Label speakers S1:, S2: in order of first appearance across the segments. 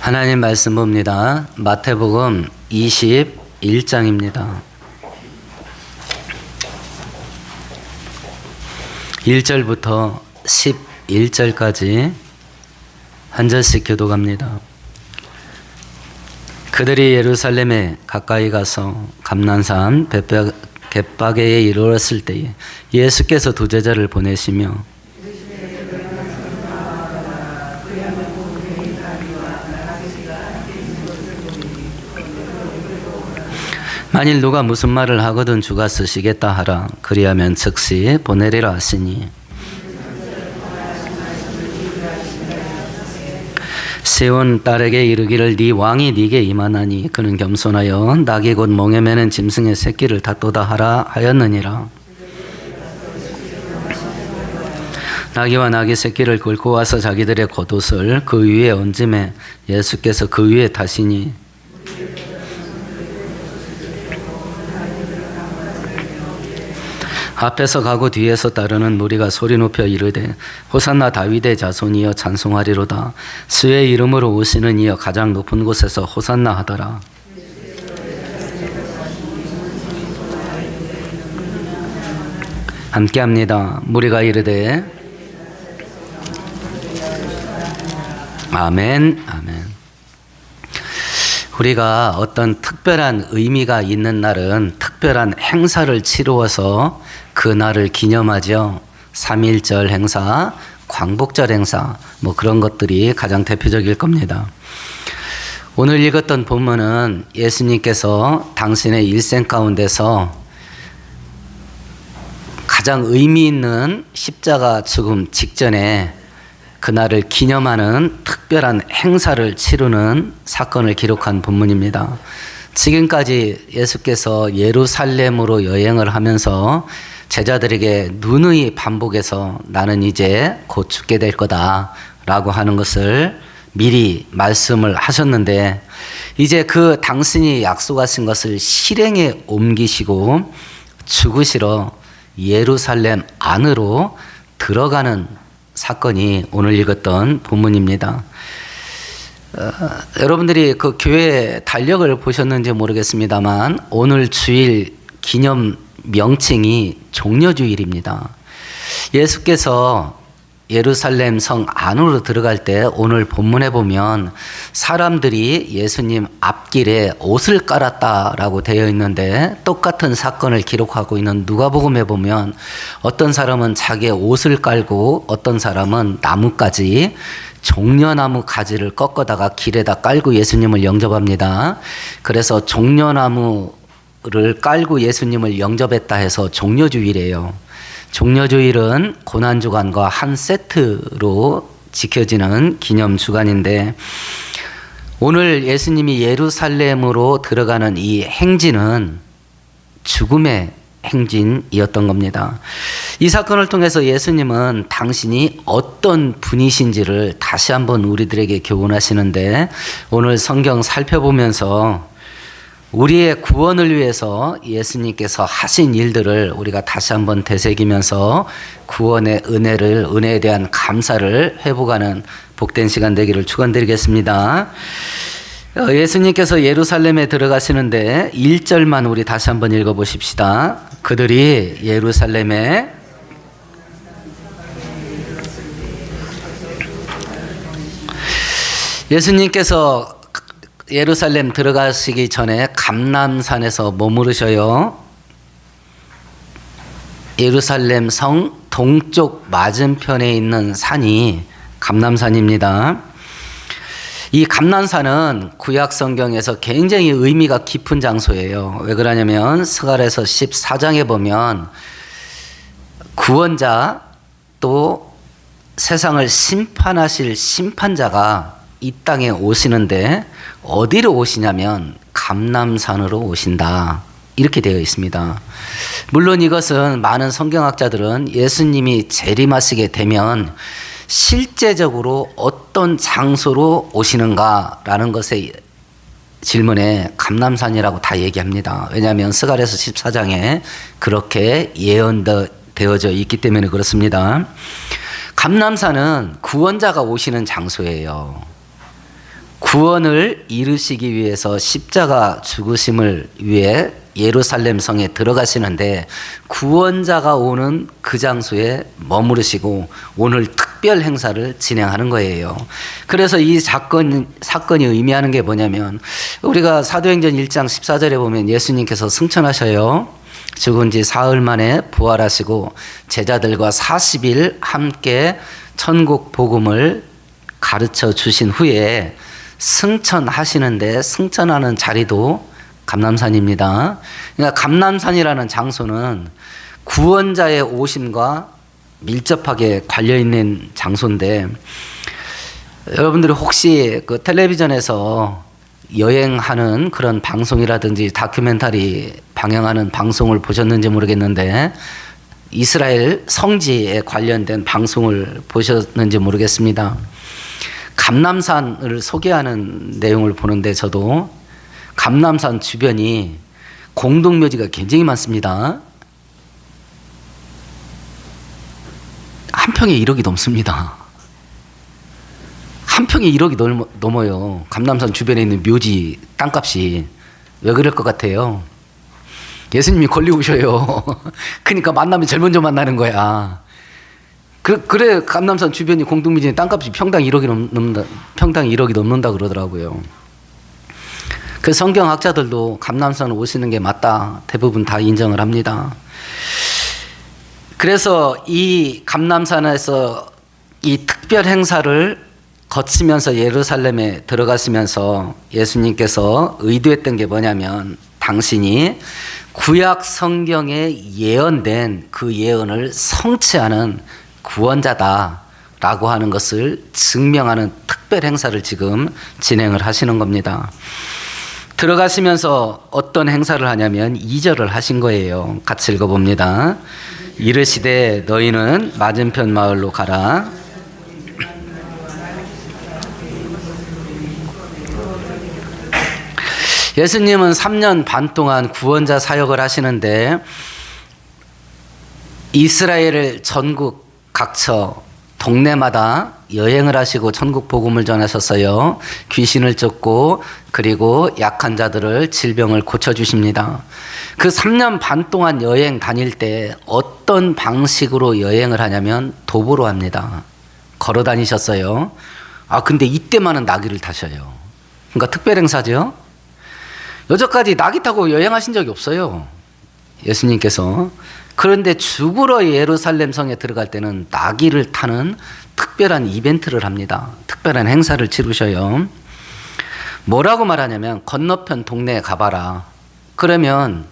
S1: 하나님 말씀 봅니다. 마태복음 21장입니다. 1절부터 11절까지 한 절씩 교독합니다. 그들이 예루살렘에 가까이 가서 감난산 벳바게에 이르렀을 때에 예수께서 두 제자를 보내시며 만일 누가 무슨 말을 하거든 주가 쓰시겠다 하라. 그리하면 즉시 보내리라 하시니 시온 딸에게 이르기를 네 왕이 네게 임하나니 그는 겸손하여 낙이 곧 멍에 매는 짐승의 새끼를 다도다 하라 하였느니라. 나귀와 나귀 새끼를 끌고 와서 자기들의 겉옷을 그 위에 얹음에 예수께서 그 위에 타시니 앞에서 가고 뒤에서 따르는 무리가 소리 높여 이르되 호산나 다윗의 자손이여 찬송하리로다. 주의 이름으로 오시는 이여 가장 높은 곳에서 호산나 하더라. 함께합니다. 무리가 이르되 아멘 아멘. 우리가 어떤 특별한 의미가 있는 날은 특별한 행사를 치루어서 그 날을 기념하죠. 3.1절 행사, 광복절 행사, 그런 것들이 가장 대표적일 겁니다. 오늘 읽었던 본문은 예수님께서 당신의 일생 가운데서 가장 의미 있는 십자가 죽음 직전에 그날을 기념하는 특별한 행사를 치르는 사건을 기록한 본문입니다. 지금까지 예수께서 예루살렘으로 여행을 하면서 제자들에게 누누이 반복해서 나는 이제 곧 죽게 될 거다 라고 하는 것을 미리 말씀을 하셨는데 이제 그 당신이 약속하신 것을 실행에 옮기시고 죽으시러 예루살렘 안으로 들어가는 사건이 오늘 읽었던 본문입니다. 여러분들이 그 교회 달력을 보셨는지 모르겠습니다만 오늘 주일 기념 명칭이 종려주일입니다. 예수께서 예루살렘 성 안으로 들어갈 때 오늘 본문에 보면 사람들이 예수님 앞길에 옷을 깔았다라고 되어 있는데 똑같은 사건을 기록하고 있는 누가복음에 보면 어떤 사람은 자기의 옷을 깔고 어떤 사람은 나뭇가지 종려나무 가지를 꺾어다가 길에다 깔고 예수님을 영접합니다. 그래서 종려나무를 깔고 예수님을 영접했다 해서 종려주일이에요. 종려주일은 고난주간과 한 세트로 지켜지는 기념주간인데 오늘 예수님이 예루살렘으로 들어가는 이 행진은 죽음의 행진이었던 겁니다. 이 사건을 통해서 예수님은 당신이 어떤 분이신지를 다시 한번 우리들에게 교훈하시는데 오늘 성경 살펴보면서 우리의 구원을 위해서 예수님께서 하신 일들을 우리가 다시 한번 되새기면서 구원의 은혜에 대한 감사를 회복하는 복된 시간 되기를 축원드리겠습니다. 예수님께서 예루살렘에 들어가시는데 1절만 우리 다시 한번 읽어보십시다. 그들이 예루살렘에 예수님께서 예루살렘 들어가시기 전에 감람산에서 머무르셔요. 예루살렘 성 동쪽 맞은편에 있는 산이 감람산입니다. 이 감람산은 구약 성경에서 굉장히 의미가 깊은 장소예요. 왜 그러냐면 스가랴서 14장에 보면 구원자 또 세상을 심판하실 심판자가 이 땅에 오시는데 어디로 오시냐면 감람산으로 오신다 이렇게 되어 있습니다. 물론 이것은 많은 성경학자들은 예수님이 재림하시게 되면 실제적으로 어떤 장소로 오시는가라는 것에 질문에 감람산이라고 다 얘기합니다. 왜냐하면 스가랴서 14장에 그렇게 예언되어져 있기 때문에 그렇습니다. 감람산은 구원자가 오시는 장소예요. 구원을 이루시기 위해서 십자가 죽으심을 위해 예루살렘 성에 들어가시는데 구원자가 오는 그 장소에 머무르시고 오늘 특별 행사를 진행하는 거예요. 그래서 이 사건이 의미하는 게 뭐냐면 우리가 사도행전 1장 14절에 보면 예수님께서 승천하셔요. 죽은 지 사흘 만에 부활하시고 제자들과 40일 함께 천국 복음을 가르쳐 주신 후에 승천하시는데 승천하는 자리도 감람산입니다. 그러니까 감람산이라는 장소는 구원자의 오심과 밀접하게 관련있는 장소인데 여러분들이 혹시 그 텔레비전에서 여행하는 그런 방송이라든지 다큐멘터리 방영하는 방송을 보셨는지 모르겠는데 이스라엘 성지에 관련된 방송을 보셨는지 모르겠습니다. 감람산을 소개하는 내용을 보는데 저도 감람산 주변이 공동묘지가 굉장히 많습니다. 한 평에 1억이 넘습니다. 한 평에 1억이 넘어요. 감람산 주변에 있는 묘지 땅값이. 왜 그럴 것 같아요? 예수님이 권리 오셔요. 그러니까 만나면 제일 먼저 만나는 거야. 그래 감람산 주변이 공동묘지 땅값이 평당 1억이 넘는다 그러더라고요. 그 성경학자들도 감람산 오시는 게 맞다 대부분 다 인정을 합니다. 그래서 이 감람산에서 이 특별 행사를 거치면서 예루살렘에 들어가시면서 예수님께서 의도했던 게 뭐냐면 당신이 구약 성경에 예언된 그 예언을 성취하는 구원자다라고 하는 것을 증명하는 특별 행사를 지금 진행을 하시는 겁니다. 들어가시면서 어떤 행사를 하냐면 2절을 하신 거예요. 같이 읽어봅니다. 이르시되 너희는 맞은편 마을로 가라. 예수님은 3년 반 동안 구원자 사역을 하시는데 이스라엘 전국 각처 동네마다 여행을 하시고 천국 복음을 전하셨어요. 귀신을 쫓고 그리고 약한 자들을 질병을 고쳐주십니다. 그 3년 반 동안 여행 다닐 때 어떤 방식으로 여행을 하냐면 도보로 합니다. 걸어 다니셨어요. 근데 이때만은 나귀를 타셔요. 그러니까 특별 행사죠. 여태까지 나귀 타고 여행하신 적이 없어요. 예수님께서. 그런데 죽으러 예루살렘 성에 들어갈 때는 나귀를 타는 특별한 이벤트를 합니다. 특별한 행사를 치르셔요. 뭐라고 말하냐면 건너편 동네에 가봐라. 그러면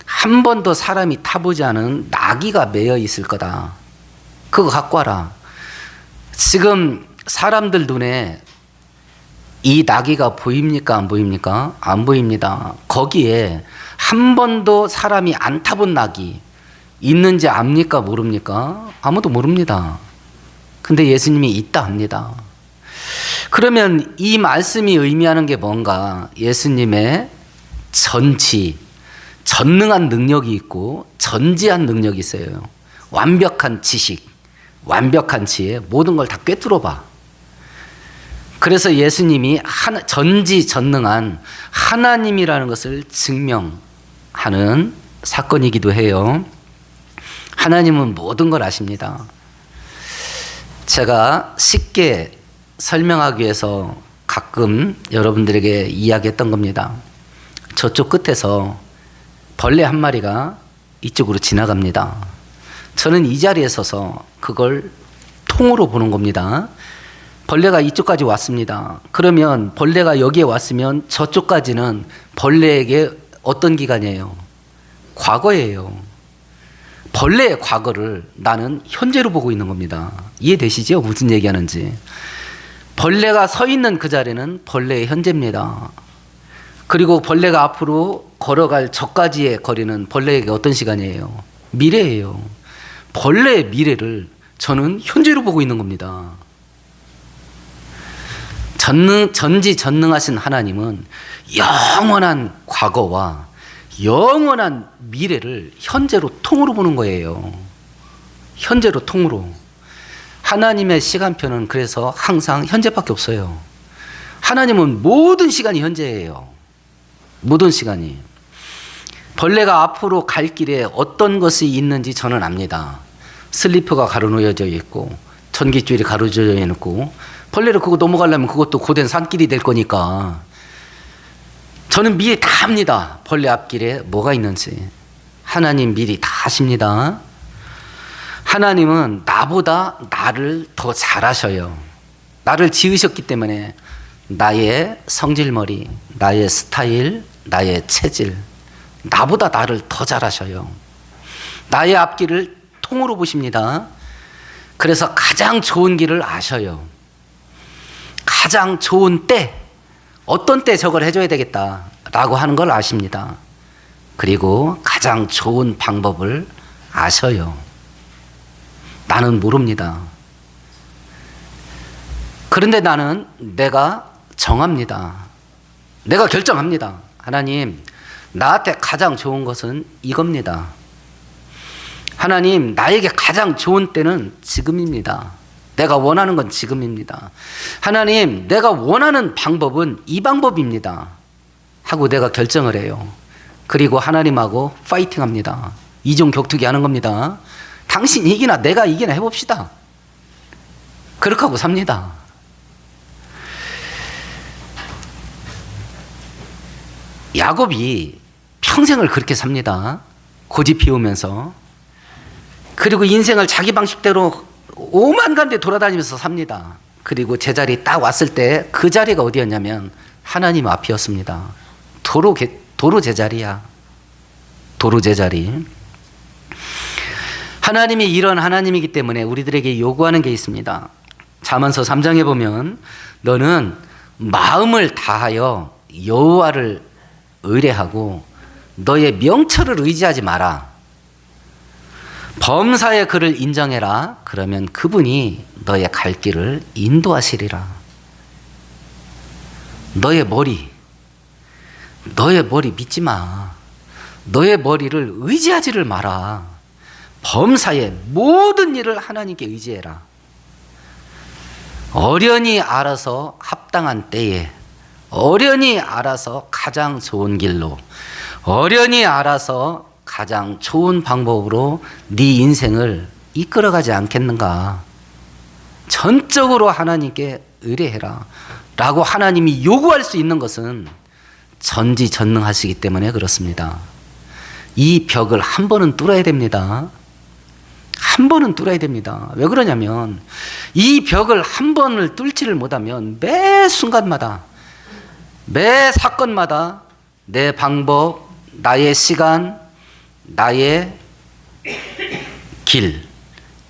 S1: 한 번도 사람이 타보지 않은 나귀가 매여 있을 거다. 그거 갖고 와라. 지금 사람들 눈에 이 나귀가 보입니까? 안 보입니까? 안 보입니다. 거기에 한 번도 사람이 안 타본 나귀 있는지 압니까? 모릅니까? 아무도 모릅니다. 근데 예수님이 있다 합니다. 그러면 이 말씀이 의미하는 게 뭔가? 예수님의 전능한 능력이 있고 전지한 능력이 있어요. 완벽한 지식, 완벽한 지혜, 모든 걸 다 꿰뚫어 봐. 그래서 예수님이 전지전능한 하나님이라는 것을 증명하는 사건이기도 해요. 하나님은 모든 걸 아십니다. 제가 쉽게 설명하기 위해서 가끔 여러분들에게 이야기했던 겁니다. 저쪽 끝에서 벌레 한 마리가 이쪽으로 지나갑니다. 저는 이 자리에 서서 그걸 통으로 보는 겁니다. 벌레가 이쪽까지 왔습니다. 그러면 벌레가 여기에 왔으면 저쪽까지는 벌레에게 어떤 기간이에요? 과거예요. 벌레의 과거를 나는 현재로 보고 있는 겁니다. 이해되시죠? 무슨 얘기하는지. 벌레가 서 있는 그 자리는 벌레의 현재입니다. 그리고 벌레가 앞으로 걸어갈 저까지의 거리는 벌레에게 어떤 시간이에요? 미래예요. 벌레의 미래를 저는 현재로 보고 있는 겁니다. 전지전능하신 하나님은 영원한 과거와 영원한 미래를 현재로 통으로 보는 거예요. 현재로 통으로. 하나님의 시간표는 그래서 항상 현재밖에 없어요. 하나님은 모든 시간이 현재예요. 모든 시간이. 벌레가 앞으로 갈 길에 어떤 것이 있는지 저는 압니다. 슬리퍼가 가로놓여져 있고 전깃줄이 가로져져 있고 벌레를 그거 넘어가려면 그것도 고된 산길이 될 거니까 저는 미리 다 압니다. 벌레 앞길에 뭐가 있는지. 하나님 미리 다 아십니다. 하나님은 나보다 나를 더 잘 아셔요. 나를 지으셨기 때문에 나의 성질머리, 나의 스타일, 나의 체질, 나보다 나를 더 잘 아셔요. 나의 앞길을 통으로 보십니다. 그래서 가장 좋은 길을 아셔요. 가장 좋은 때, 어떤 때 저걸 해줘야 되겠다라고 하는 걸 아십니다. 그리고 가장 좋은 방법을 아셔요. 나는 모릅니다. 그런데 나는 내가 정합니다. 내가 결정합니다. 하나님, 나한테 가장 좋은 것은 이겁니다. 하나님, 나에게 가장 좋은 때는 지금입니다. 내가 원하는 건 지금입니다. 하나님, 내가 원하는 방법은 이 방법입니다. 하고 내가 결정을 해요. 그리고 하나님하고 파이팅합니다. 이종 격투기 하는 겁니다. 당신 이기나 내가 이기나 해봅시다. 그렇게 하고 삽니다. 야곱이 평생을 그렇게 삽니다. 고집 피우면서. 그리고 인생을 자기 방식대로 오만 데 돌아다니면서 삽니다. 그리고 제자리 딱 왔을 때 그 자리가 어디였냐면 하나님 앞이었습니다. 도로 제자리야. 도로 제자리. 하나님이 이런 하나님이기 때문에 우리들에게 요구하는 게 있습니다. 잠언서 3장에 보면 너는 마음을 다하여 여호와를 의뢰하고 너의 명철을 의지하지 마라. 범사의 그를 인정해라. 그러면 그분이 너의 갈 길을 인도하시리라. 너의 머리 믿지 마. 너의 머리를 의지하지를 마라. 범사의 모든 일을 하나님께 의지해라. 어련히 알아서 합당한 때에, 어련히 알아서 가장 좋은 길로, 어련히 알아서 가장 좋은 방법으로 네 인생을 이끌어가지 않겠는가. 전적으로 하나님께 의뢰해라 라고 하나님이 요구할 수 있는 것은 전지전능하시기 때문에 그렇습니다. 이 벽을 한 번은 뚫어야 됩니다. 한 번은 뚫어야 됩니다. 왜 그러냐면 이 벽을 한 번을 뚫지를 못하면 매 순간마다, 매 사건마다 내 방법, 나의 시간, 나의 길,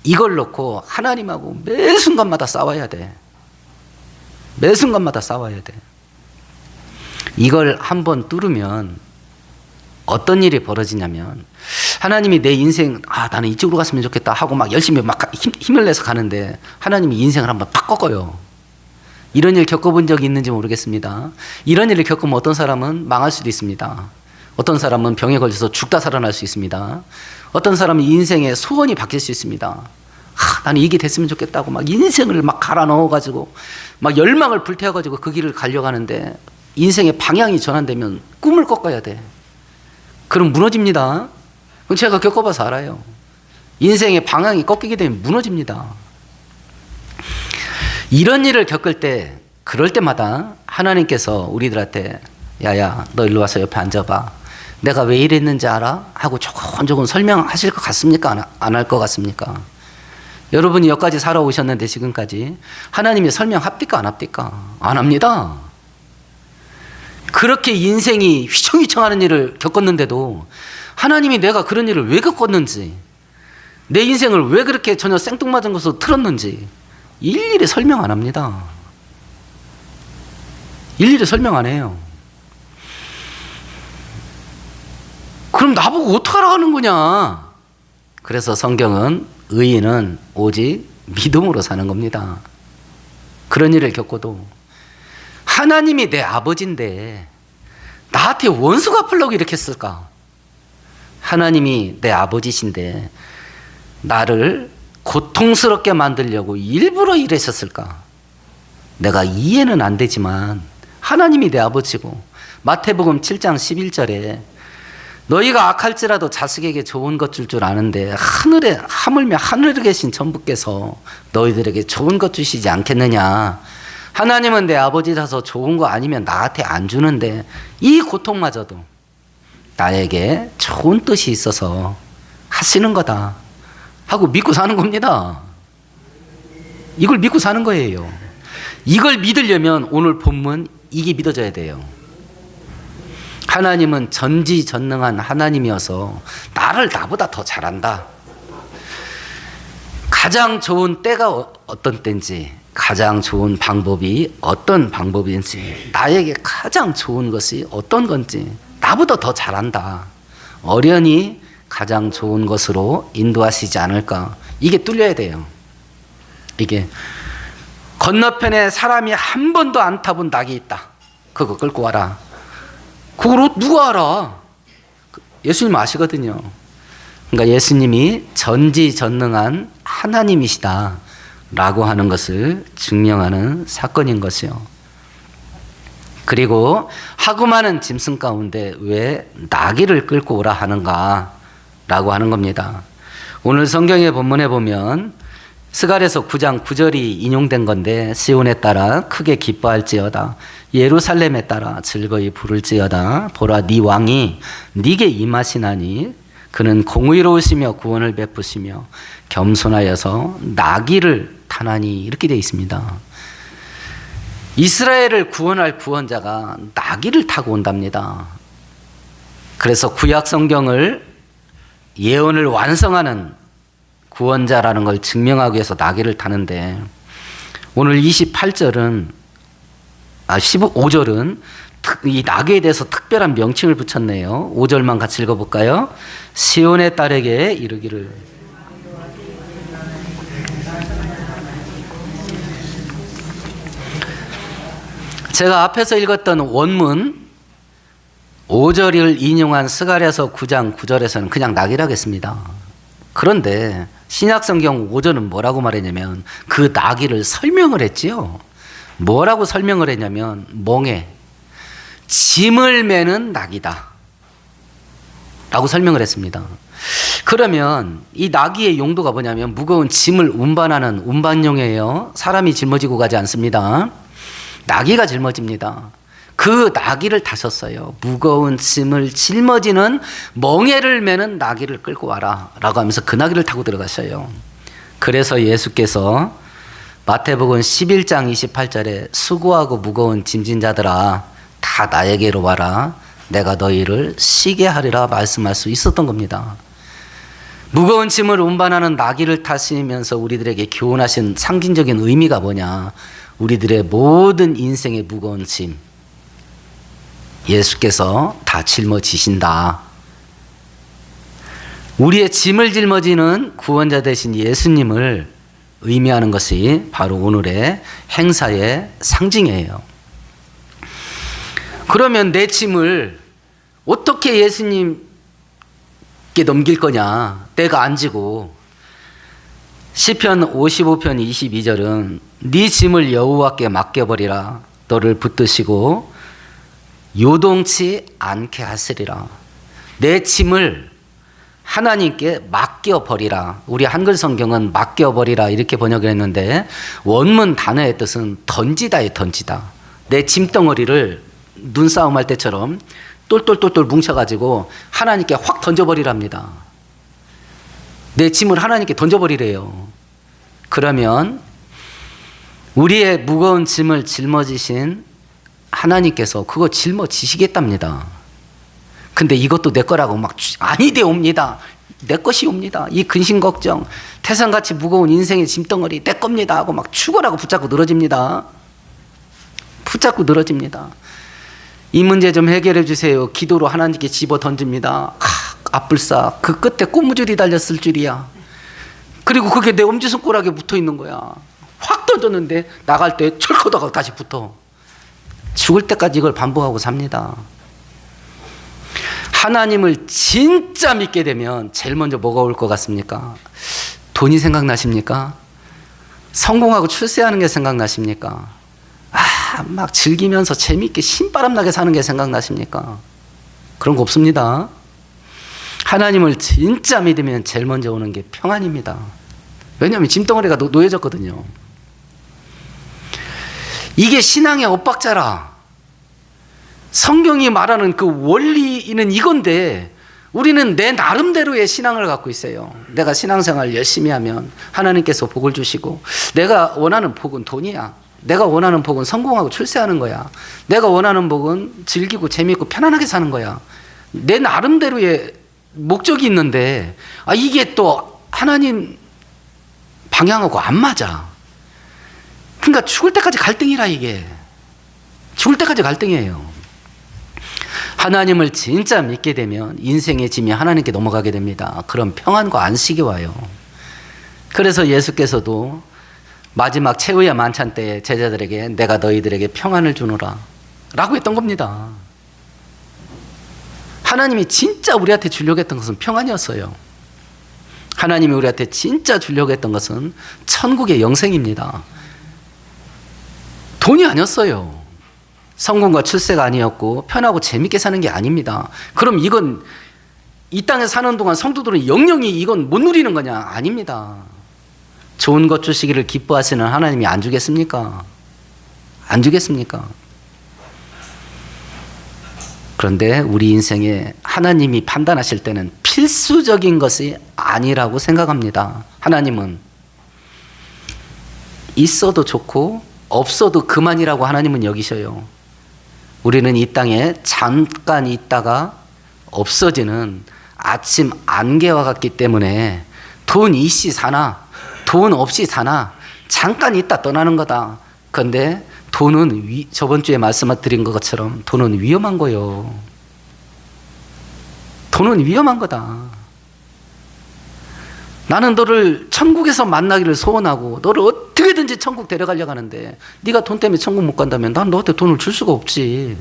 S1: 이걸 놓고 하나님하고 매 순간마다 싸워야 돼. 매 순간마다 싸워야 돼. 이걸 한번 뚫으면 어떤 일이 벌어지냐면 하나님이 내 인생, 나는 이쪽으로 갔으면 좋겠다 하고 막 열심히 막 힘을 내서 가는데 하나님이 인생을 한번 팍 꺾어요. 이런 일 겪어본 적이 있는지 모르겠습니다. 이런 일을 겪으면 어떤 사람은 망할 수도 있습니다. 어떤 사람은 병에 걸려서 죽다 살아날 수 있습니다. 어떤 사람은 인생의 소원이 바뀔 수 있습니다. 나는 이게 됐으면 좋겠다고 막 인생을 막 갈아 넣어가지고 막 열망을 불태워가지고 그 길을 가려고 하는데 인생의 방향이 전환되면 꿈을 꺾어야 돼. 그럼 무너집니다. 제가 겪어봐서 알아요. 인생의 방향이 꺾이게 되면 무너집니다. 이런 일을 겪을 때, 그럴 때마다 하나님께서 우리들한테 야야 너 일로 와서 옆에 앉아봐. 내가 왜 이랬는지 알아? 하고 조곤조곤 설명하실 것 같습니까? 안 할 것 같습니까? 여러분이 여기까지 살아오셨는데 지금까지 하나님이 설명합니까? 안 합니까? 안 합니다. 그렇게 인생이 휘청휘청하는 일을 겪었는데도 하나님이 내가 그런 일을 왜 겪었는지, 내 인생을 왜 그렇게 전혀 생뚱맞은 것으로 틀었는지 일일이 설명 안 합니다. 일일이 설명 안 해요. 그럼 나보고 어떡하라고 하는 거냐? 그래서 성경은 의인은 오직 믿음으로 사는 겁니다. 그런 일을 겪어도 하나님이 내 아버지인데 나한테 원수 갚으려고 이렇게 했을까? 하나님이 내 아버지신데 나를 고통스럽게 만들려고 일부러 이랬었을까? 내가 이해는 안 되지만 하나님이 내 아버지고, 마태복음 7장 11절에 너희가 악할지라도 자식에게 좋은 것 줄 줄 아는데 하물며 하늘에 계신 천부께서 너희들에게 좋은 것 주시지 않겠느냐. 하나님은 내 아버지라서 좋은 거 아니면 나한테 안 주는데 이 고통마저도 나에게 좋은 뜻이 있어서 하시는 거다 하고 믿고 사는 겁니다. 이걸 믿고 사는 거예요. 이걸 믿으려면 오늘 본문 이게 믿어져야 돼요. 하나님은 전지전능한 하나님이어서 나를 나보다 더 잘한다. 가장 좋은 때가 어떤 때인지, 가장 좋은 방법이 어떤 방법인지, 나에게 가장 좋은 것이 어떤 건지 나보다 더 잘한다. 어련히 가장 좋은 것으로 인도하시지 않을까. 이게 뚫려야 돼요. 이게 건너편에 사람이 한 번도 안 타본 낙이 있다. 그거 끌고 와라. 그걸 누가 알아? 예수님 아시거든요. 그러니까 예수님이 전지전능한 하나님이시다 라고 하는 것을 증명하는 사건인 것이요. 그리고 하고 많은 짐승 가운데 왜 나귀를 끌고 오라 하는가 라고 하는 겁니다. 오늘 성경의 본문에 보면 스가랴서 9장 9절이 인용된 건데, 시온에 따라 크게 기뻐할지어다, 예루살렘에 따라 즐거이 부를지어다. 보라, 네 왕이 네게 임하시나니 그는 공의로우시며 구원을 베푸시며 겸손하여서 나귀를 타나니. 이렇게 되어 있습니다. 이스라엘을 구원할 구원자가 나귀를 타고 온답니다. 그래서 구약 성경을 예언을 완성하는 구원자라는 걸 증명하기 위해서 나귀를 타는데, 오늘 15절은 이 나귀에 대해서 특별한 명칭을 붙였네요. 5절만 같이 읽어볼까요? 시온의 딸에게 이르기를. 제가 앞에서 읽었던 원문 5절을 인용한 스가랴서 9장 9절에서는 그냥 나귀라고 했습니다. 그런데 신약성경 5절은 뭐라고 말했냐면 그 나귀를 설명을 했지요. 뭐라고 설명을 했냐면 멍에 짐을 매는 나귀다 라고 설명을 했습니다. 그러면 이 나귀의 용도가 뭐냐면 무거운 짐을 운반하는 운반용이에요. 사람이 짊어지고 가지 않습니다. 나귀가 짊어집니다. 그 나귀를 타셨어요. 무거운 짐을 짊어지는 멍에를 매는 나귀를 끌고 와라 라고 하면서 그 나귀를 타고 들어가셔요. 그래서 예수께서 마태복음 11장 28절에 수고하고 무거운 짐진 자들아 다 나에게로 와라, 내가 너희를 쉬게 하리라 말씀할 수 있었던 겁니다. 무거운 짐을 운반하는 나귀를 타시면서 우리들에게 교훈하신 상징적인 의미가 뭐냐. 우리들의 모든 인생의 무거운 짐 예수께서 다 짊어지신다. 우리의 짐을 짊어지는 구원자 되신 예수님을 의미하는 것이 바로 오늘의 행사의 상징이에요. 그러면 내 짐을 어떻게 예수님께 넘길 거냐. 내가 안 지고. 시편 55편 22절은 네 짐을 여호와께 맡겨버리라. 너를 붙드시고 요동치 않게 하시리라. 내 짐을 하나님께 맡겨버리라. 우리 한글 성경은 맡겨버리라 이렇게 번역을 했는데 원문 단어의 뜻은 던지다에 던지다. 내 짐덩어리를 눈싸움 할 때처럼 똘똘똘똘 뭉쳐가지고 하나님께 확 던져버리랍니다. 내 짐을 하나님께 던져버리래요. 그러면 우리의 무거운 짐을 짊어지신 하나님께서 그거 짊어지시겠답니다. 근데 이것도 내 거라고 막 아니되옵니다. 내 것이 옵니다. 이 근심 걱정, 태산같이 무거운 인생의 짐덩어리 내 겁니다 하고 막 죽어라고 붙잡고 늘어집니다. 붙잡고 늘어집니다. 이 문제 좀 해결해 주세요. 기도로 하나님께 집어 던집니다. 앞불싸 그 끝에 고무줄이 달렸을 줄이야. 그리고 그게 내 엄지손가락에 붙어 있는 거야. 확 던졌는데 나갈 때 철커다가 다시 붙어. 죽을 때까지 이걸 반복하고 삽니다. 하나님을 진짜 믿게 되면 제일 먼저 뭐가 올 것 같습니까? 돈이 생각나십니까? 성공하고 출세하는 게 생각나십니까? 막 즐기면서 재미있게 신바람나게 사는 게 생각나십니까? 그런 거 없습니다. 하나님을 진짜 믿으면 제일 먼저 오는 게 평안입니다. 왜냐하면 짐덩어리가 놓여졌거든요. 이게 신앙의 엇박자라. 성경이 말하는 그 원리는 이건데 우리는 내 나름대로의 신앙을 갖고 있어요. 내가 신앙생활 열심히 하면 하나님께서 복을 주시고, 내가 원하는 복은 돈이야. 내가 원하는 복은 성공하고 출세하는 거야. 내가 원하는 복은 즐기고 재미있고 편안하게 사는 거야. 내 나름대로의 목적이 있는데 이게 또 하나님 방향하고 안 맞아. 그러니까 죽을 때까지 갈등이라. 이게 죽을 때까지 갈등이에요. 하나님을 진짜 믿게 되면 인생의 짐이 하나님께 넘어가게 됩니다. 그럼 평안과 안식이 와요. 그래서 예수께서도 마지막 최후의 만찬 때 제자들에게 내가 너희들에게 평안을 주노라 라고 했던 겁니다. 하나님이 진짜 우리한테 주려고 했던 것은 평안이었어요. 하나님이 우리한테 진짜 주려고 했던 것은 천국의 영생입니다. 돈이 아니었어요. 성공과 출세가 아니었고 편하고 재밌게 사는 게 아닙니다. 그럼 이건 이 땅에 사는 동안 성도들은 영영이 이건 못 누리는 거냐? 아닙니다. 좋은 것 주시기를 기뻐하시는 하나님이 안 주겠습니까? 안 주겠습니까? 그런데 우리 인생에 하나님이 판단하실 때는 필수적인 것이 아니라고 생각합니다. 하나님은 있어도 좋고 없어도 그만이라고 하나님은 여기셔요. 우리는 이 땅에 잠깐 있다가 없어지는 아침 안개와 같기 때문에 돈 있이 사나 돈 없이 사나 잠깐 있다 떠나는 거다. 그런데 돈은 저번 주에 말씀드린 것처럼 돈은 위험한 거예요. 돈은 위험한 거다. 나는 너를 천국에서 만나기를 소원하고 너를 어떻게든지 천국 데려가려고 하는데 네가 돈 때문에 천국 못 간다면 난 너한테 돈을 줄 수가 없지.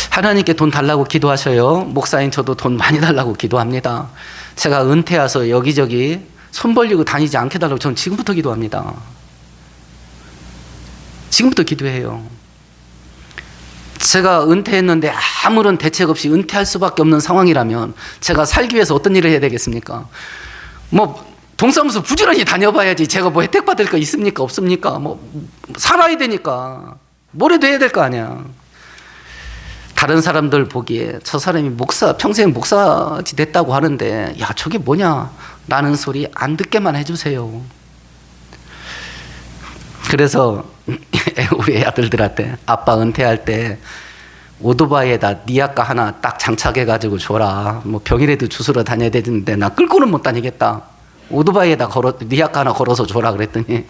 S1: 하나님께 돈 달라고 기도하셔요. 목사인 저도 돈 많이 달라고 기도합니다. 제가 은퇴해서 여기저기 손 벌리고 다니지 않게 달라고 저는 지금부터 기도합니다. 지금부터 기도해요. 제가 은퇴했는데 아무런 대책 없이 은퇴할 수밖에 없는 상황이라면 제가 살기 위해서 어떤 일을 해야 되겠습니까? 동사무소 부지런히 다녀봐야지 제가 혜택 받을 거 있습니까? 없습니까? 살아야 되니까 뭐라도 해야 될 거 아니야. 다른 사람들 보기에 저 사람이 평생 목사지 됐다고 하는데 야 저게 뭐냐 라는 소리 안 듣게만 해주세요. 그래서 우리 아들들한테 아빠 은퇴할 때 오토바이에다 니아까 하나 딱 장착해가지고 줘라. 병이라도 주스러 다녀야 되는데 나 끌고는 못 다니겠다. 오토바이에다 니아까 하나 걸어서 줘라 그랬더니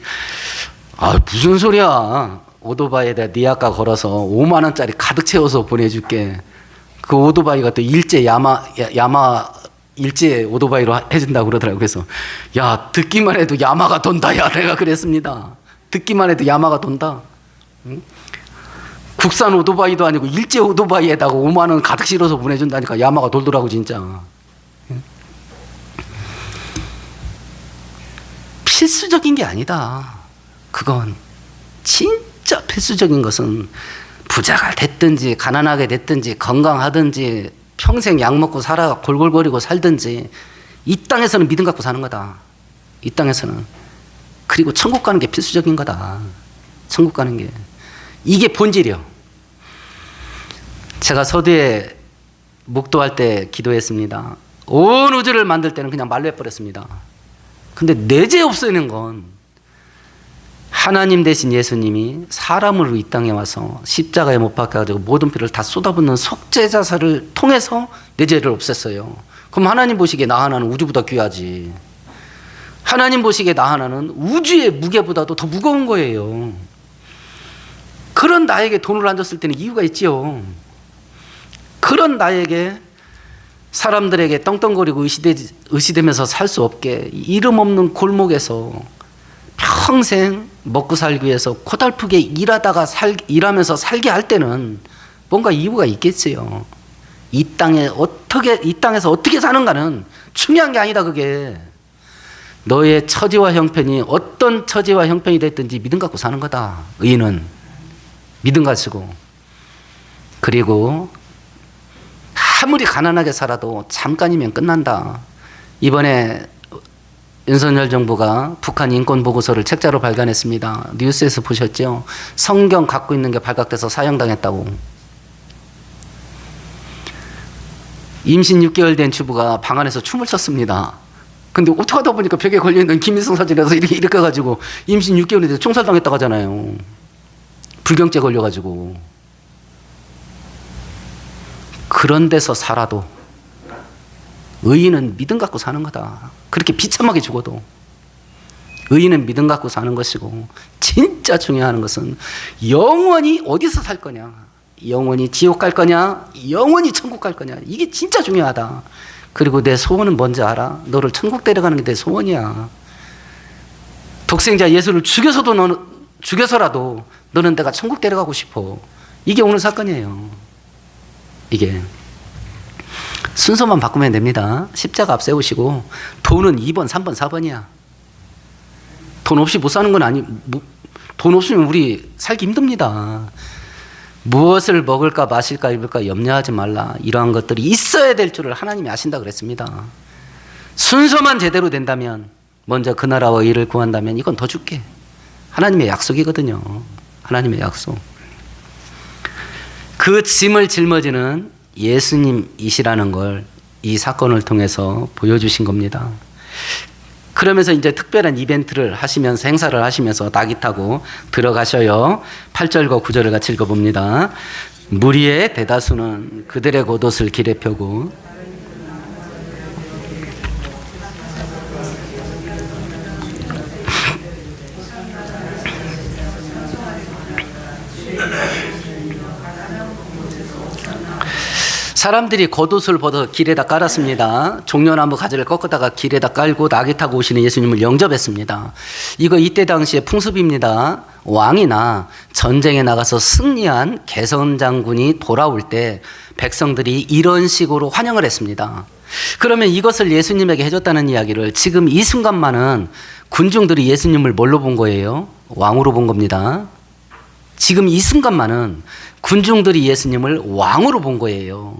S1: 무슨 소리야. 오토바이에다 니아까 걸어서 5만 원짜리 가득 채워서 보내줄게. 그 오토바이가 또 일제 야마 일제 오토바이로 해준다고 그러더라고요. 그래서 야 듣기만 해도 야마가 돈다. 야 내가 그랬습니다. 듣기만 해도 야마가 돈다. 응? 국산 오토바이도 아니고 일제 오토바이에다가 5만 원 가득 실어서 보내준다니까 야마가 돌더라고 진짜. 응? 필수적인 게 아니다. 그건 진짜 필수적인 것은 부자가 됐든지 가난하게 됐든지 건강하든지 평생 약 먹고 살아 골골거리고 살든지 이 땅에서는 믿음 갖고 사는 거다. 이 땅에서는. 그리고 천국 가는 게 필수적인 거다. 천국 가는 게. 이게 본질이요. 제가 서두에 목도할 때 기도했습니다. 온 우주를 만들 때는 그냥 말로 해버렸습니다. 근데 내재 없애는 건 하나님 대신 예수님이 사람으로 이 땅에 와서 십자가에 못 박혀가지고 모든 피를 다 쏟아붓는 속죄자사를 통해서 내 죄를 없앴어요. 그럼 하나님 보시기에 나 하나는 우주보다 귀하지. 하나님 보시기에 나 하나는 우주의 무게보다도 더 무거운 거예요. 그런 나에게 돈을 안 줬을 때는 이유가 있지요. 그런 나에게 사람들에게 떵떵거리고 의시되면서 살 수 없게 이름 없는 골목에서 평생 먹고 살기 위해서 고달프게 일하면서 살게 할 때는 뭔가 이유가 있겠어요. 이 땅에서 어떻게 사는가는 중요한 게 아니다. 그게 너의 처지와 형편이 어떤 처지와 형편이 됐든지 믿음 갖고 사는 거다. 의인은 믿음 가지고. 그리고 아무리 가난하게 살아도 잠깐이면 끝난다. 이번에 윤석열 정부가 북한 인권 보고서를 책자로 발간했습니다. 뉴스에서 보셨죠? 성경 갖고 있는 게 발각돼서 사형당했다고. 임신 6개월 된 주부가 방 안에서 춤을 췄습니다. 근데 어떻게 하다 보니까 벽에 걸려있는 김일성 사진에서 이렇게 해가지고 임신 6개월이 돼서 총살당했다고 하잖아요. 불경죄 걸려가지고. 그런 데서 살아도 의인은 믿음 갖고 사는 거다. 그렇게 비참하게 죽어도 의인은 믿음 갖고 사는 것이고, 진짜 중요한 것은 영원히 어디서 살 거냐, 영원히 지옥 갈 거냐, 영원히 천국 갈 거냐. 이게 진짜 중요하다. 그리고 내 소원은 뭔지 알아? 너를 천국 데려가는 게 내 소원이야. 독생자 예수를 죽여서라도 너는 내가 천국 데려가고 싶어. 이게 오늘 사건이에요. 이게 순서만 바꾸면 됩니다. 십자가 앞세우시고, 돈은 2번, 3번, 4번이야. 돈 없이 못 사는 건 돈 없으면 우리 살기 힘듭니다. 무엇을 먹을까 마실까 입을까 염려하지 말라. 이러한 것들이 있어야 될 줄을 하나님이 아신다 그랬습니다. 순서만 제대로 된다면, 먼저 그 나라와 의를 구한다면 이건 더 줄게. 하나님의 약속이거든요. 하나님의 약속. 그 짐을 짊어지는 예수님이시라는 걸 이 사건을 통해서 보여주신 겁니다. 그러면서 이제 특별한 이벤트를 하시면서, 행사를 하시면서 낙이 타고 들어가셔요. 8절과 9절을 같이 읽어봅니다. 무리의 대다수는 그들의 겉옷을 길에 펴고 사람들이 겉옷을 벗어 길에다 깔았습니다. 종려나무 가지를 꺾다가 길에다 깔고 낙이 타고 오시는 예수님을 영접했습니다. 이거 이때 당시의 풍습입니다. 왕이나 전쟁에 나가서 승리한 개선 장군이 돌아올 때 백성들이 이런 식으로 환영을 했습니다. 그러면 이것을 예수님에게 해줬다는 이야기를 지금 이 순간만은 군중들이 예수님을 뭘로 본 거예요? 왕으로 본 겁니다. 지금 이 순간만은 군중들이 예수님을 왕으로 본 거예요.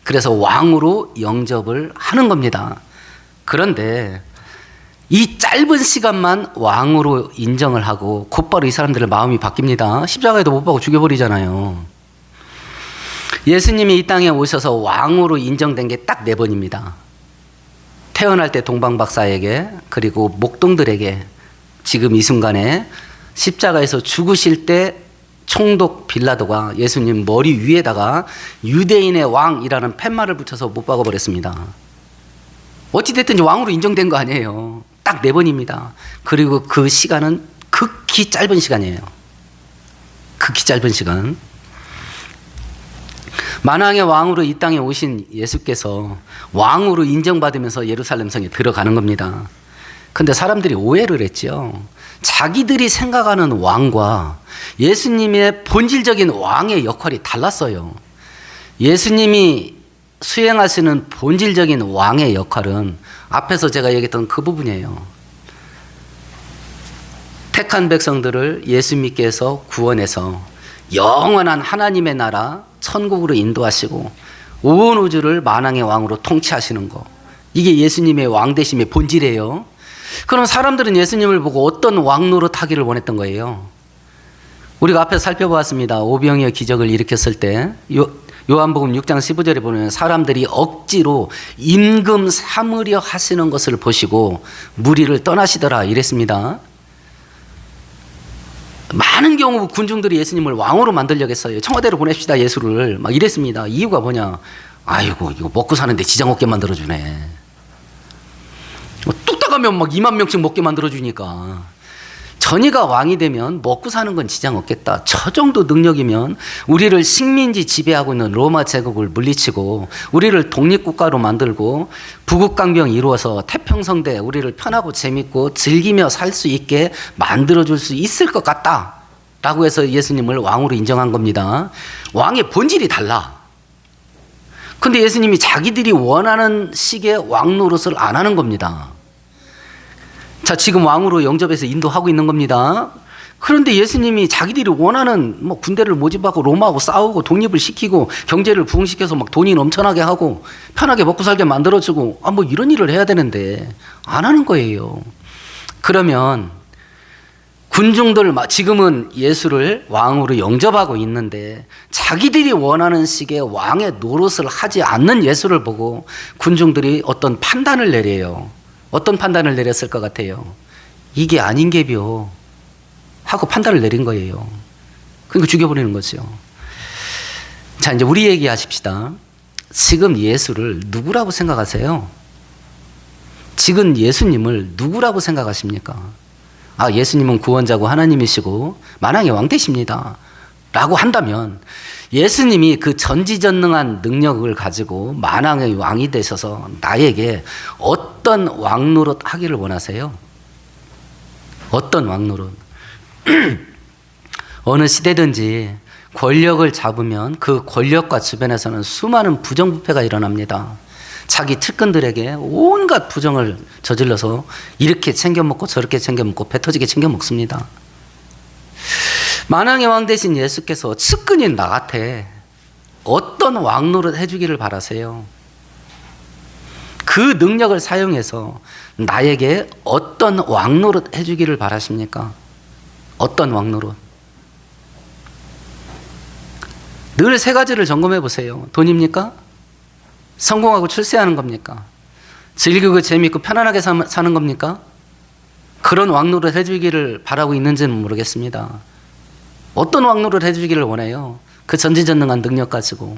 S1: 그래서 왕으로 영접을 하는 겁니다. 그런데 이 짧은 시간만 왕으로 인정을 하고 곧바로 이 사람들의 마음이 바뀝니다. 십자가에도 못 박고 죽여버리잖아요. 예수님이 이 땅에 오셔서 왕으로 인정된 게 딱 4번입니다. 태어날 때 동방박사에게, 그리고 목동들에게, 지금 이 순간에 십자가에서 죽으실 때 총독 빌라도가 예수님 머리 위에다가 유대인의 왕이라는 팻말을 붙여서 못 박아버렸습니다. 어찌됐든지 왕으로 인정된 거 아니에요. 딱 4번입니다. 그리고 그 시간은 극히 짧은 시간이에요. 극히 짧은 시간. 만왕의 왕으로 이 땅에 오신 예수께서 왕으로 인정받으면서 예루살렘 성에 들어가는 겁니다. 근데 사람들이 오해를 했죠. 자기들이 생각하는 왕과 예수님의 본질적인 왕의 역할이 달랐어요. 예수님이 수행하시는 본질적인 왕의 역할은 앞에서 제가 얘기했던 그 부분이에요. 택한 백성들을 예수 믿게 해서 구원해서 영원한 하나님의 나라 천국으로 인도하시고 온 우주를 만왕의 왕으로 통치하시는 거. 이게 예수님의 왕되심의 본질이에요. 그럼 사람들은 예수님을 보고 어떤 왕 노릇하기를 원했던 거예요? 우리가 앞에서 살펴보았습니다. 오병이어 기적을 일으켰을 때 요한복음 6장 15절에 보면 사람들이 억지로 임금 삼으려 하시는 것을 보시고 무리를 떠나시더라 이랬습니다. 많은 경우 군중들이 예수님을 왕으로 만들려고 했어요. 청와대로 보냅시다 예수를 막 이랬습니다. 이유가 뭐냐? 아이고 이거 먹고 사는데 지장 없게 만들어주네. 뚝딱 하면 막 2만 명씩 먹게 만들어주니까 전이가 왕이 되면 먹고 사는 건 지장 없겠다. 저 정도 능력이면 우리를 식민지 지배하고 있는 로마 제국을 물리치고 우리를 독립국가로 만들고 부국강병 이루어서 태평성대 우리를 편하고 재밌고 즐기며 살 수 있게 만들어줄 수 있을 것 같다 라고 해서 예수님을 왕으로 인정한 겁니다. 왕의 본질이 달라. 근데 예수님이 자기들이 원하는 식의 왕 노릇을 안 하는 겁니다. 자, 지금 왕으로 영접해서 인도하고 있는 겁니다. 그런데 예수님이 자기들이 원하는 뭐 군대를 모집하고 로마하고 싸우고 독립을 시키고 경제를 부흥시켜서 막 돈이 넘쳐나게 하고 편하게 먹고 살게 만들어주고 뭐 이런 일을 해야 되는데 안 하는 거예요. 그러면 군중들 지금은 예수를 왕으로 영접하고 있는데 자기들이 원하는 식의 왕의 노릇을 하지 않는 예수를 보고 군중들이 어떤 판단을 내려요. 어떤 판단을 내렸을 것 같아요? 이게 아닌 게벼 하고 판단을 내린 거예요. 그러니까 죽여버리는 거죠. 자, 이제 우리 얘기하십시다. 지금 예수를 누구라고 생각하세요? 지금 예수님을 누구라고 생각하십니까? 아, 예수님은 구원자고 하나님이시고 만왕의 왕 되십니다 라고 한다면 예수님이 그 전지전능한 능력을 가지고 만왕의 왕이 되셔서 나에게 어떤 왕노릇 하기를 원하세요? 어떤 왕노릇? 어느 시대든지 권력을 잡으면 그 권력과 주변에서는 수많은 부정부패가 일어납니다. 자기 측근들에게 온갖 부정을 저질러서 이렇게 챙겨먹고 저렇게 챙겨먹고 배 터지게 챙겨먹습니다. 만왕의 왕 대신 예수께서 측근인 나한테 어떤 왕노릇 해주기를 바라세요? 그 능력을 사용해서 나에게 어떤 왕노릇 해주기를 바라십니까? 어떤 왕노릇? 늘 세 가지를 점검해 보세요. 돈입니까? 성공하고 출세하는 겁니까? 즐기고 재미있고 편안하게 사는 겁니까? 그런 왕노릇 해주기를 바라고 있는지는 모르겠습니다. 어떤 왕노릇 해주기를 원해요? 그 전지전능한 능력 가지고.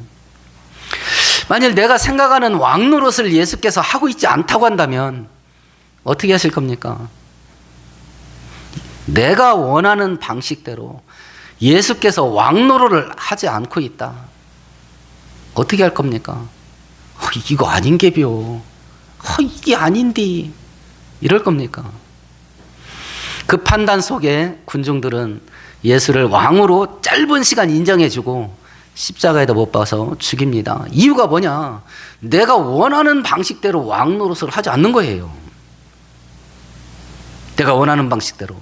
S1: 만일 내가 생각하는 왕노릇을 예수께서 하고 있지 않다고 한다면 어떻게 하실 겁니까? 내가 원하는 방식대로 예수께서 왕노릇을 하지 않고 있다. 어떻게 할 겁니까? 이거 아닌 게벼. 이게 아닌데. 이럴 겁니까? 그 판단 속에 군중들은 예수를 왕으로 짧은 시간 인정해주고 십자가에다 못 박아서 죽입니다. 이유가 뭐냐? 내가 원하는 방식대로 왕 노릇을 하지 않는 거예요. 내가 원하는 방식대로.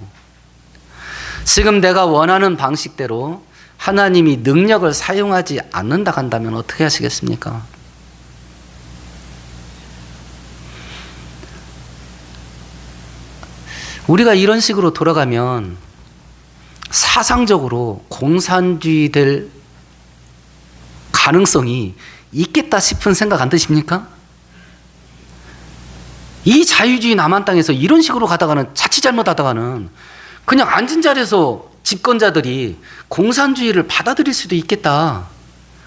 S1: 지금 내가 원하는 방식대로 하나님이 능력을 사용하지 않는다 한다면 어떻게 하시겠습니까? 우리가 이런 식으로 돌아가면 사상적으로 공산주의 될 가능성이 있겠다 싶은 생각 안 드십니까? 이 자유주의 남한 땅에서 이런 식으로 가다가는 자칫 잘못하다가는 그냥 앉은 자리에서 집권자들이 공산주의를 받아들일 수도 있겠다.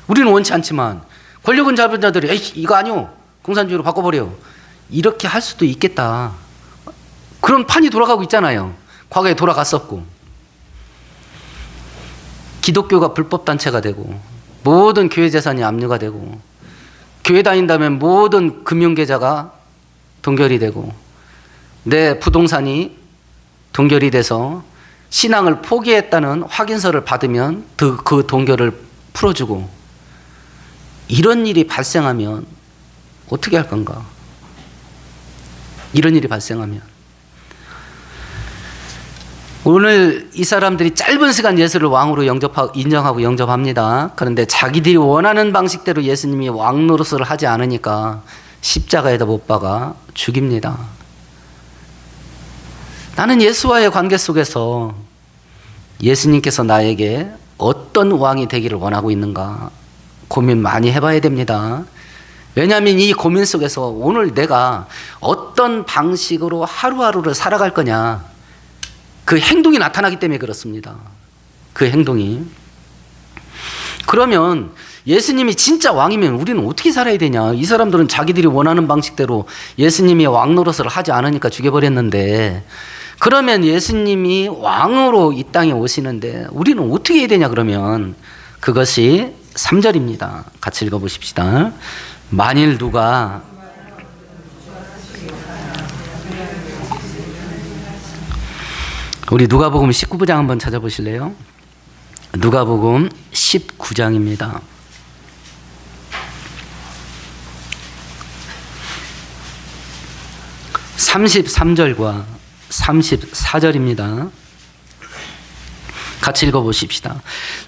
S1: 우리는 원치 않지만 권력은 잡은 자들이 에이 이거 아니오 공산주의로 바꿔버려 이렇게 할 수도 있겠다. 그런 판이 돌아가고 있잖아요. 과거에 돌아갔었고 기독교가 불법단체가 되고 모든 교회 재산이 압류가 되고 교회 다닌다면 모든 금융계좌가 동결이 되고 내 부동산이 동결이 돼서 신앙을 포기했다는 확인서를 받으면 그 동결을 풀어주고 이런 일이 발생하면 어떻게 할 건가? 이런 일이 발생하면 오늘 이 사람들이 짧은 시간 예수를 왕으로 인정하고 영접합니다. 그런데 자기들이 원하는 방식대로 예수님이 왕 노릇을 하지 않으니까 십자가에다 못 박아 죽입니다. 나는 예수와의 관계 속에서 예수님께서 나에게 어떤 왕이 되기를 원하고 있는가 고민 많이 해봐야 됩니다. 왜냐하면 이 고민 속에서 오늘 내가 어떤 방식으로 하루하루를 살아갈 거냐 그 행동이 나타나기 때문에 그렇습니다. 그 행동이. 그러면 예수님이 진짜 왕이면 우리는 어떻게 살아야 되냐? 이 사람들은 자기들이 원하는 방식대로 예수님이 왕 노릇을 하지 않으니까 죽여버렸는데 그러면 예수님이 왕으로 이 땅에 오시는데 우리는 어떻게 해야 되냐 그러면 그것이 3절입니다. 같이 읽어보십시다. 만일 누가 우리 누가복음 19장 한번 찾아보실래요? 누가복음 19장입니다. 33절과 34절입니다. 같이 읽어보십시다.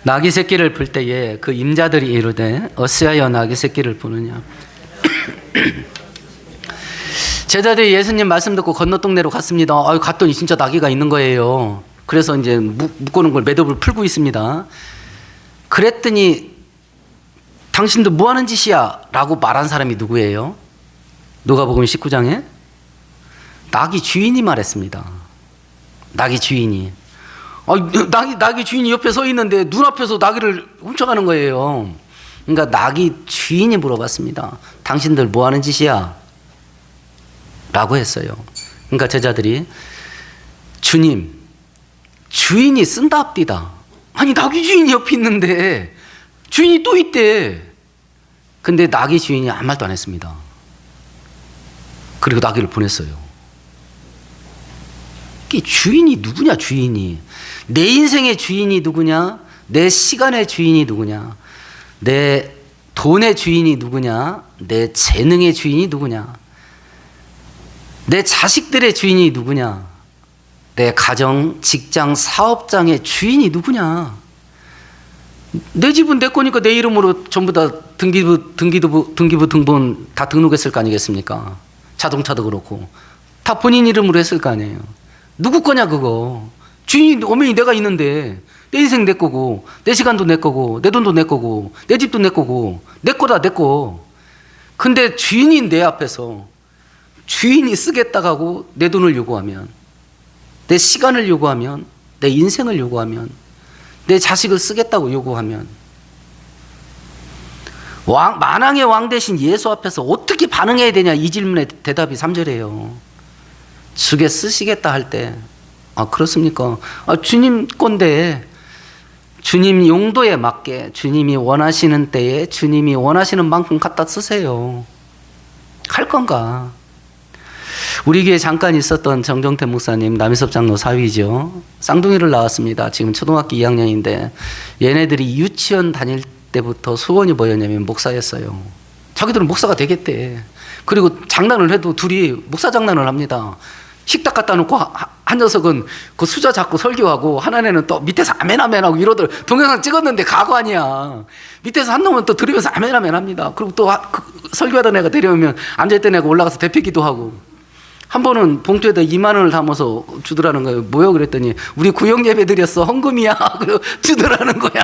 S1: 나귀 새끼를 풀 때에 그 임자들이 이르되 어찌하여 나귀 새끼를 pu느냐. 제자들이 예수님 말씀 듣고 건너 동네로 갔습니다. 갔더니 진짜 나귀가 있는 거예요. 그래서 이제 묶어놓은 걸 매듭을 풀고 있습니다. 그랬더니 당신들 뭐 하는 짓이야? 라고 말한 사람이 누구예요? 누가복음 19장에 나귀 주인이 말했습니다. 나귀 주인이. 나귀 주인이 옆에 서 있는데 눈앞에서 나귀를 훔쳐가는 거예요. 그러니까 나귀 주인이 물어봤습니다. 당신들 뭐 하는 짓이야? 라고 했어요. 그러니까 제자들이 주님, 주인이 쓴다합디다. 아니 나귀 주인이 옆에 있는데 주인이 또 있대. 근데 나귀 주인이 아무 말도 안 했습니다. 그리고 나귀를 보냈어요. 이게 주인이 누구냐? 주인이 내 인생의 주인이 누구냐? 내 시간의 주인이 누구냐? 내 돈의 주인이 누구냐? 내 재능의 주인이 누구냐? 내 자식들의 주인이 누구냐? 내 가정, 직장, 사업장의 주인이 누구냐? 내 집은 내 거니까 내 이름으로 전부 다 등기부, 등본 다 등록했을 거 아니겠습니까? 자동차도 그렇고 다 본인 이름으로 했을 거 아니에요. 누구 거냐 그거. 주인이 엄연히 내가 있는데 내 인생 내 거고 내 시간도 내 거고 내 돈도 내 거고 내 집도 내 거고 내 거다 내 거. 근데 주인이 내 앞에서 주인이 쓰겠다고 하고 내 돈을 요구하면, 내 시간을 요구하면, 내 인생을 요구하면, 내 자식을 쓰겠다고 요구하면, 만왕의 왕 대신 예수 앞에서 어떻게 반응해야 되냐, 이 질문의 대답이 3절이에요. 주게 쓰시겠다 할 때, 그렇습니까? 주님 건데 주님 용도에 맞게 주님이 원하시는 때에 주님이 원하시는 만큼 갖다 쓰세요. 할 건가? 우리 교회 잠깐 있었던 정정태 목사님, 남희섭 장로 사위죠. 쌍둥이를 낳았습니다. 지금 초등학교 2학년인데 얘네들이 유치원 다닐 때부터 소원이 뭐였냐면 목사였어요. 자기들은 목사가 되겠대. 그리고 장난을 해도 둘이 목사 장난을 합니다. 식탁 갖다 놓고 한 녀석은 그 수저 잡고 설교하고 하나는 또 밑에서 아멘 아멘 하고 이러더라. 동영상 찍었는데 가고 아니야. 밑에서 한 놈은 또 들으면서 아멘 아멘 합니다. 그리고 또 설교하던 애가 내려오면 앉아있던 애가 올라가서 대피기도 하고. 한 번은 봉투에다 2만 원을 담아서 주더라는 거예요. 뭐요? 그랬더니 우리 구역 예배 드렸어. 헌금이야. 그리고 주더라는 거야.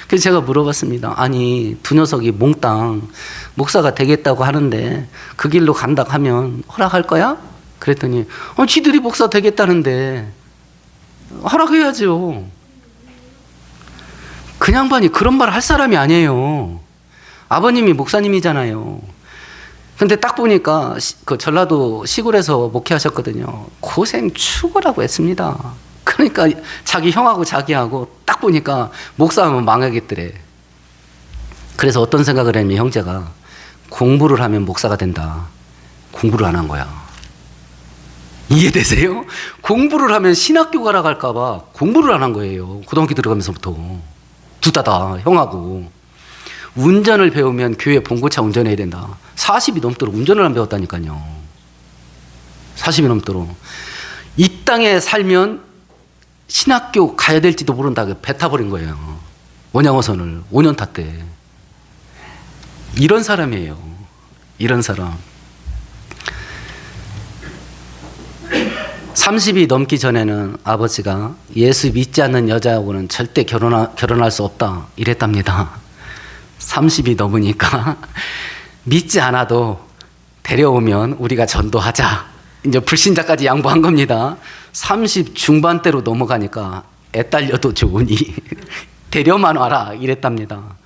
S1: 그래서 제가 물어봤습니다. 아니 두 녀석이 몽땅 목사가 되겠다고 하는데 그 길로 간다 하면 허락할 거야? 그랬더니 지들이 목사 되겠다는데 허락해야죠. 그 양반이 그런 말 할 사람이 아니에요. 아버님이 목사님이잖아요. 근데 딱 보니까 그 전라도 시골에서 목회하셨거든요. 고생 죽으라고 했습니다. 그러니까 자기 형하고 자기하고 딱 보니까 목사하면 망하겠더래. 그래서 어떤 생각을 했냐면 형제가 공부를 하면 목사가 된다. 공부를 안 한 거야. 이해되세요? 공부를 하면 신학교 가라 갈까 봐 공부를 안 한 거예요. 고등학교 들어가면서부터. 둘 다 형하고. 운전을 배우면 교회 봉고차 운전해야 된다. 40이 넘도록 운전을 안 배웠다니까요. 40이 넘도록. 이 땅에 살면 신학교 가야 될지도 모른다. 배 타버린 거예요. 원양어선을 5년 탔대. 이런 사람이에요. 이런 사람. 30이 넘기 전에는 아버지가 예수 믿지 않는 여자하고는 절대 결혼할 수 없다 이랬답니다. 30이 넘으니까 믿지 않아도 데려오면 우리가 전도하자. 이제 불신자까지 양보한 겁니다. 30 중반대로 넘어가니까 애 딸려도 좋으니 데려만 와라 이랬답니다.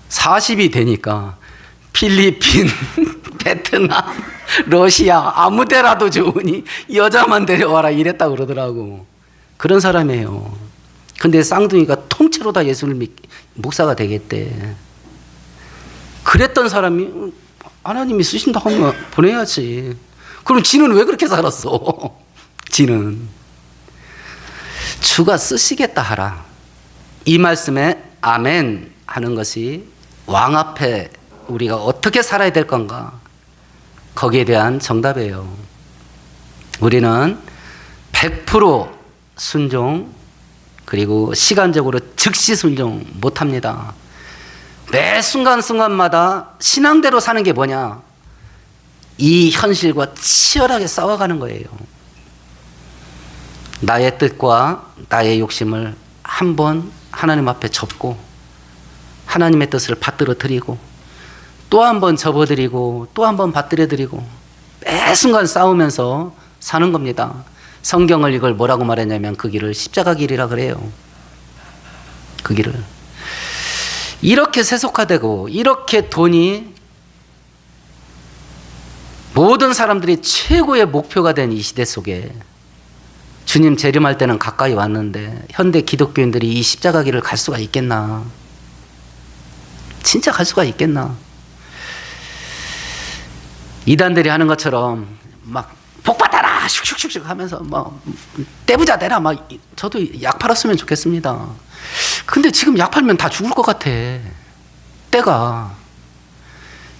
S1: 40이 되니까 필리핀, 베트남, 러시아 아무 데라도 좋으니 여자만 데려와라 이랬다고 그러더라고. 그런 사람이에요. 근데 쌍둥이가 통째로 다 예수를 목사가 되겠대. 그랬던 사람이 하나님이 쓰신다 하면 보내야지. 그럼 지는 왜 그렇게 살았어? 지는 주가 쓰시겠다 하라. 이 말씀에 아멘 하는 것이 왕 앞에 우리가 어떻게 살아야 될 건가, 거기에 대한 정답이에요. 우리는 100% 순종, 그리고 시간적으로 즉시 순종 못합니다. 매 순간순간마다 신앙대로 사는 게 뭐냐? 이 현실과 치열하게 싸워가는 거예요. 나의 뜻과 나의 욕심을 한번 하나님 앞에 접고 하나님의 뜻을 받들어 드리고 또 한 번 접어드리고 또 한 번 받들어 드리고 매 순간 싸우면서 사는 겁니다. 성경을 이걸 뭐라고 말했냐면 그 길을 십자가 길이라 그래요. 그 길을. 이렇게 세속화되고 이렇게 돈이 모든 사람들이 최고의 목표가 된 이 시대 속에 주님 재림할 때는 가까이 왔는데 현대 기독교인들이 이 십자가 길을 갈 수가 있겠나? 진짜 갈 수가 있겠나? 이단들이 하는 것처럼 막 복받아라 슉슉슉슉 하면서 막 떼부자 대라 막 저도 약 팔았으면 좋겠습니다. 근데 지금 약 팔면 다 죽을 것 같아. 때가.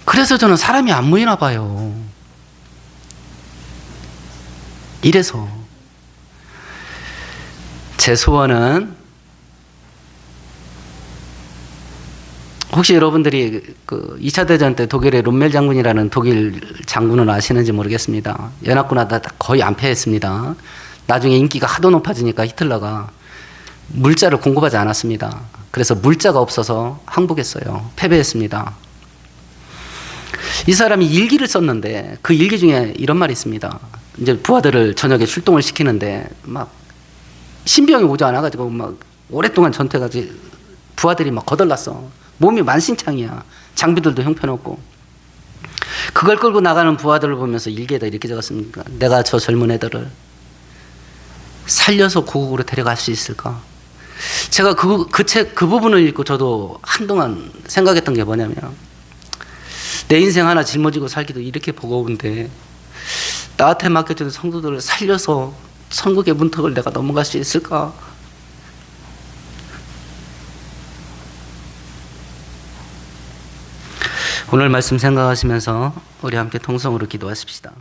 S1: 그래서 저는 사람이 안 모이나 봐요. 이래서 제 소원은 혹시 여러분들이 그 2차 대전 때 독일의 롬멜 장군이라는 독일 장군을 아시는지 모르겠습니다. 연합군 하다 거의 안 패했습니다. 나중에 인기가 하도 높아지니까 히틀러가 물자를 공급하지 않았습니다. 그래서 물자가 없어서 항복했어요. 패배했습니다. 이 사람이 일기를 썼는데 그 일기 중에 이런 말이 있습니다. 이제 부하들을 저녁에 출동을 시키는데 막 신병이 오지 않아가지고 막 오랫동안 전투해가지고 부하들이 막 거덜났어. 몸이 만신창이야. 장비들도 형편없고. 그걸 끌고 나가는 부하들을 보면서 일기에다 이렇게 적었습니다. 내가 저 젊은 애들을 살려서 고국으로 데려갈 수 있을까? 제가 그 부분을 읽고 저도 한동안 생각했던 게 뭐냐면 내 인생 하나 짊어지고 살기도 이렇게 버거운데 나한테 맡겨진 성도들을 살려서 천국의 문턱을 내가 넘어갈 수 있을까? 오늘 말씀 생각하시면서 우리 함께 통성으로 기도하십시다.